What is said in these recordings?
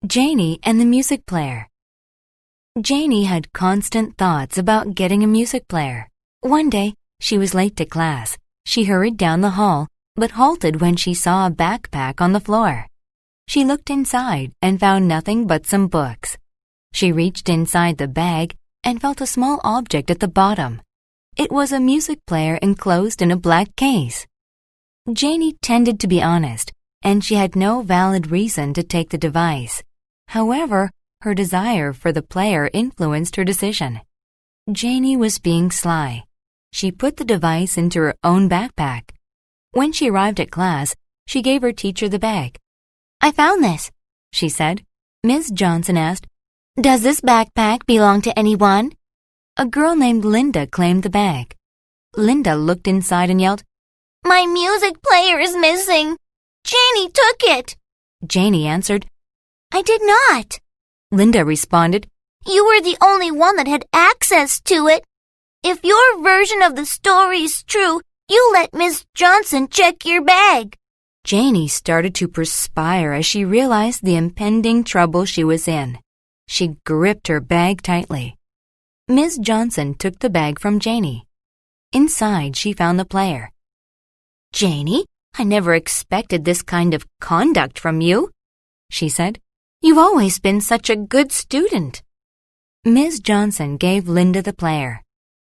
Janie and the music player. Janie had constant thoughts about getting a music player. One day, she was late to class. She hurried down the hall, but halted when she saw a backpack on the floor. She looked inside and found nothing but some books. She reached inside the bag and felt a small object at the bottom. It was a music player enclosed in a black case. Janie tended to be honest, and she had no valid reason to take the device. However, her desire for the player influenced her decision. Janie was being sly. She put the device into her own backpack. When she arrived at class, she gave her teacher the bag. "I found this," she said. Ms. Johnson asked, "Does this backpack belong to anyone?" A girl named Linda claimed the bag. Linda looked inside and yelled, "My music player is missing! Janie took it!" Janie answered, "I did not." Linda responded, "You were the only one that had access to it. If your version of the story is true, you let Miss Johnson check your bag." Janie started to perspire as she realized the impending trouble she was in. She gripped her bag tightly. Ms. Johnson took the bag from Janie. Inside, she found the player. "Janie, I never expected this kind of conduct from you," she said. "You've always been such a good student." Ms. Johnson gave Linda the player.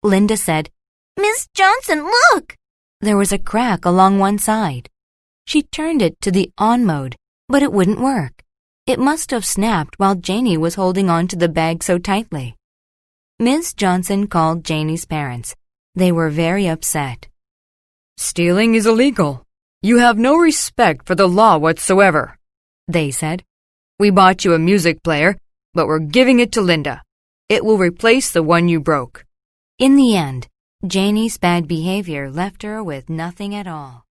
Linda said, "Miss Johnson, look!" There was a crack along one side. She turned it to the on mode, but it wouldn't work. It must have snapped while Janie was holding on to the bag so tightly. Ms. Johnson called Janie's parents. They were very upset. "Stealing is illegal. You have no respect for the law whatsoever," they said. "We bought you a music player, but we're giving it to Linda. It will replace the one you broke." In the end, Janie's bad behavior left her with nothing at all.